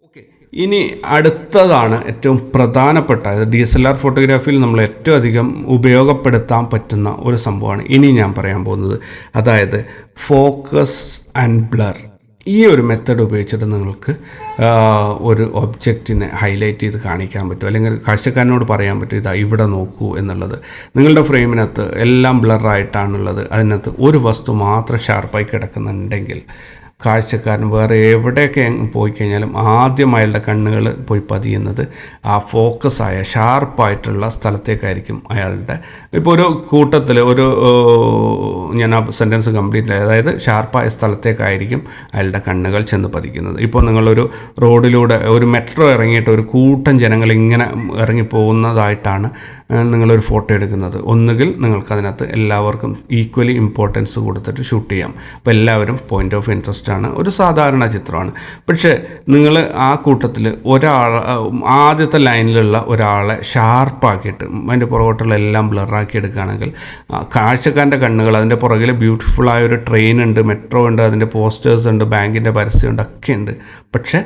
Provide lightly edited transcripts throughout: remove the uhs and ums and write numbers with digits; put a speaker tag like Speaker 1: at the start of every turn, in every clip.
Speaker 1: Okay, ഇനി അടുത്തതാണ് ഏറ്റവും പ്രധാനപ്പെട്ട DSLR ഫോട്ടോഗ്രാഫിയിൽ നമ്മൾ ഏറ്റവും അധികം ഉപയോഗപ്പെടുത്താൻ പറ്റുന്ന ഒരു സംഭവമാണ് ഇനി ഞാൻ പറയാൻ പോകുന്നത്. അതായത് ഫോക്കസ് ആൻഡ് ബ്ലർ. ഈ ഒരു മെത്തേഡ് ഉപയോഗിച്ചിട്ട് നിങ്ങൾക്ക് ഒരു ഒബ്ജക്റ്റിനെ ഹൈലൈറ്റ് ചെയ്ത് കാണിക്കാൻ പറ്റും, അല്ലെങ്കിൽ കാഴ്ചക്കാരനോട് പറയാൻ പറ്റും ഇതാ ഇവിടെ നോക്കൂ എന്നുള്ളത്. നിങ്ങളുടെ ഫ്രെയിമിനകത്ത് എല്ലാം ബ്ലറായിട്ടാണുള്ളത്, അതിനകത്ത് ഒരു വസ്തു മാത്രം ഷാർപ്പായി കിടക്കുന്നുണ്ടെങ്കിൽ കാഴ്ചക്കാരൻ വേറെ എവിടെയൊക്കെ പോയി കഴിഞ്ഞാലും ആദ്യം അയാളുടെ കണ്ണുകൾ പോയി പതിയുന്നത് ആ ഫോക്കസായ ഷാർപ്പായിട്ടുള്ള സ്ഥലത്തേക്കായിരിക്കും അയാളുടെ. ഇപ്പോൾ ഒരു കൂട്ടത്തിൽ ഞാൻ ആ സെൻറ്റൻസ് കംപ്ലീറ്റ് ആയി, അതായത് ഷാർപ്പായ സ്ഥലത്തേക്കായിരിക്കും അയാളുടെ കണ്ണുകൾ ചെന്ന് പതിക്കുന്നത്. ഇപ്പോൾ നിങ്ങളൊരു റോഡിലൂടെ ഒരു മെട്രോ ഇറങ്ങിയിട്ട് ഒരു കൂട്ടം ജനങ്ങൾ ഇങ്ങനെ ഇറങ്ങിപ്പോകുന്നതായിട്ടാണ് നിങ്ങളൊരു ഫോട്ടോ എടുക്കുന്നത്. ഒന്നുകിൽ നിങ്ങൾക്കതിനകത്ത് എല്ലാവർക്കും ഈക്വലി ഇമ്പോർട്ടൻസ് കൊടുത്തിട്ട് ഷൂട്ട് ചെയ്യാം. അപ്പോൾ എല്ലാവരും പോയിൻ്റ് ഓഫ് ഇൻട്രസ്റ്റ് ആണ്, ഒരു സാധാരണ ചിത്രമാണ്. പക്ഷേ നിങ്ങൾ ആ കൂട്ടത്തിൽ ആദ്യത്തെ ലൈനിലുള്ള ഒരാളെ ഷാർപ്പാക്കിയിട്ട് അതിൻ്റെ പുറകോട്ടുള്ള എല്ലാം ബ്ലറാക്കി എടുക്കുകയാണെങ്കിൽ കാഴ്ചക്കാരൻ്റെ കണ്ണുകൾ, അതിൻ്റെ പുറകിൽ ബ്യൂട്ടിഫുള്ളായ ഒരു ട്രെയിൻ ഉണ്ട്, മെട്രോ ഉണ്ട്, അതിൻ്റെ പോസ്റ്റേഴ്സ് ഉണ്ട്, ബാങ്കിൻ്റെ പരസ്യമുണ്ട്, ഒക്കെ ഉണ്ട്. പക്ഷേ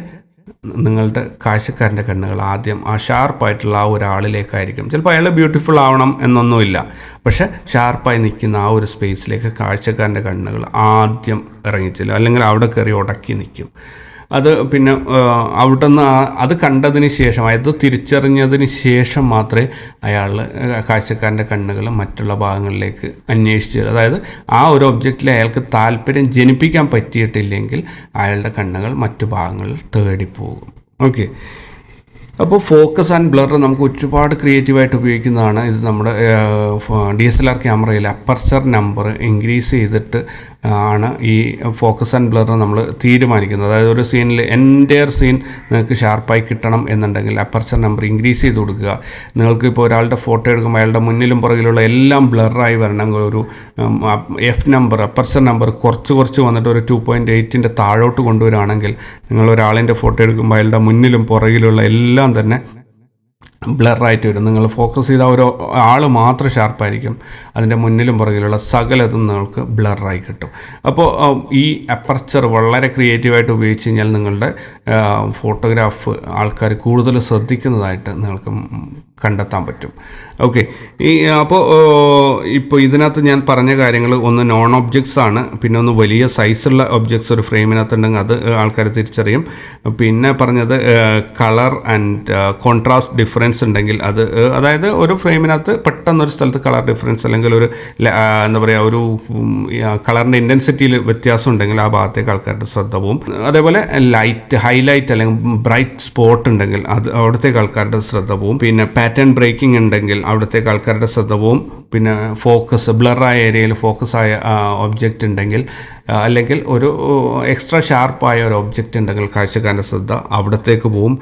Speaker 1: നിങ്ങളുടെ കാഴ്ചക്കാരൻ്റെ കണ്ണുകൾ ആദ്യം ആ ഷാർപ്പായിട്ടുള്ള ആ ഒരാളിലേക്കായിരിക്കും. ചിലപ്പോൾ അയാൾ ബ്യൂട്ടിഫുൾ ആവണം എന്നൊന്നുമില്ല, പക്ഷേ ഷാർപ്പായി നിൽക്കുന്ന ആ ഒരു സ്പേസിലേക്ക് കാഴ്ചക്കാരൻ്റെ കണ്ണുകൾ ആദ്യം ഇറങ്ങിച്ചില്ല, അല്ലെങ്കിൽ അവിടെ കയറി ഉടക്കി നിൽക്കും. അത് പിന്നെ അവിടെ നിന്ന് അത് കണ്ടതിന് ശേഷം, അത് തിരിച്ചറിഞ്ഞതിന് ശേഷം മാത്രമേ കാഴ്ചക്കാരൻ്റെ കണ്ണുകൾ മറ്റുള്ള ഭാഗങ്ങളിലേക്ക് അന്വേഷിച്ച്, അതായത് ആ ഒരു ഒബ്ജക്റ്റിൽ അയാൾക്ക് താല്പര്യം ജനിപ്പിക്കാൻ പറ്റിയിട്ടില്ലെങ്കിൽ അയാളുടെ കണ്ണുകൾ മറ്റു ഭാഗങ്ങളിൽ തേടിപ്പോകും. ഓക്കെ, അപ്പോൾ ഫോക്കസ് ആൻഡ് ബ്ലർ നമുക്ക് ഒരുപാട് ക്രിയേറ്റീവായിട്ട് ഉപയോഗിക്കുന്നതാണ്. ഇത് നമ്മുടെ DSLR ക്യാമറയിൽ അപ്പർച്ചർ നമ്പർ ഇൻക്രീസ് ചെയ്തിട്ട് ആണ് ഈ ഫോക്കസ് ആൻഡ് ബ്ലർ നമ്മൾ തീരുമാനിക്കുന്നത്. അതായത് ഒരു സീനിൽ എൻ്റയർ സീൻ നിങ്ങൾക്ക് ഷാർപ്പായി കിട്ടണം എന്നുണ്ടെങ്കിൽ അപ്പർച്ചർ നമ്പർ ഇൻക്രീസ് ചെയ്ത് കൊടുക്കുക. നിങ്ങൾക്ക് ഇപ്പോൾ ഒരാളുടെ ഫോട്ടോ എടുക്കുമ്പോൾ അയാളുടെ മുന്നിലും പുറകിലുള്ള എല്ലാം ബ്ലറായി വരണമെങ്കിൽ ഒരു അപ്പർച്ചർ നമ്പർ കുറച്ച് വന്നിട്ട് ഒരു 2.8 താഴോട്ട് കൊണ്ടുവരികയാണെങ്കിൽ നിങ്ങൾ ഒരാളിൻ്റെ ഫോട്ടോ എടുക്കുമ്പോൾ അയാളുടെ മുന്നിലും പുറകിലുള്ള എല്ലാം തന്നെ ബ്ലറായിട്ട് വരും. നിങ്ങൾ ഫോക്കസ് ചെയ്ത ഒരു ആൾ മാത്രം ഷാർപ്പായിരിക്കും, അതിൻ്റെ മുന്നിലും പുറകിലുള്ള സകലതും നിങ്ങൾക്ക് ബ്ലറായി കിട്ടും. അപ്പോൾ ഈ അപ്പർച്ചർ വളരെ ക്രിയേറ്റീവായിട്ട് ഉപയോഗിച്ച് കഴിഞ്ഞാൽ നിങ്ങളുടെ ഫോട്ടോഗ്രാഫ് ആൾക്കാർ കൂടുതൽ ശ്രദ്ധിക്കുന്നതായിട്ട് നിങ്ങൾക്ക് കണ്ടെത്താൻ പറ്റും. ഓക്കെ, ഇപ്പോൾ ഇതിനകത്ത് ഞാൻ പറഞ്ഞ കാര്യങ്ങൾ ഒന്ന് നോൺ ഒബ്ജക്ട്സ് ആണ്, പിന്നെ ഒന്ന് വലിയ സൈസുള്ള ഒബ്ജക്ട്സ് ഒരു ഫ്രെയിമിനകത്തുണ്ടെങ്കിൽ അത് ആൾക്കാർ തിരിച്ചറിയും. പിന്നെ പറഞ്ഞത് കളർ ആൻഡ് കോൺട്രാസ്റ്റ് ഡിഫറൻസ് ഉണ്ടെങ്കിൽ അത്, അതായത് ഒരു ഫ്രെയിമിനകത്ത് പെട്ടെന്നൊരു സ്ഥലത്ത് കളർ ഡിഫറൻസ് അല്ലെങ്കിൽ ഒരു ഒരു കളറിൻ്റെ ഇൻറ്റൻസിറ്റിയിൽ വ്യത്യാസം ഉണ്ടെങ്കിൽ ആ ഭാഗത്തേക്ക് ആൾക്കാരുടെ ശ്രദ്ധ പോവും. അതേപോലെ ഹൈലൈറ്റ് അല്ലെങ്കിൽ ബ്രൈറ്റ് സ്പോട്ട് ഉണ്ടെങ്കിൽ അത് അവിടത്തേക്ക് ആൾക്കാരുടെ ശ്രദ്ധ പോവും. പിന്നെ പാറ്റേൺ ബ്രേക്കിംഗ് ഉണ്ടെങ്കിൽ അവിടത്തേക്ക് ആൾക്കാരുടെ ശ്രദ്ധ പോവും. പിന്നെ ബ്ലറായ ഏരിയയിൽ ഫോക്കസായ ഒബ്ജക്റ്റ് ഉണ്ടെങ്കിൽ, അല്ലെങ്കിൽ ഒരു എക്സ്ട്രാ ഷാർപ്പായ ഒരു ഒബ്ജക്റ്റ് ഉണ്ടെങ്കിൽ കാഴ്ചക്കാരൻ്റെ ശ്രദ്ധ അവിടത്തേക്ക് പോവും.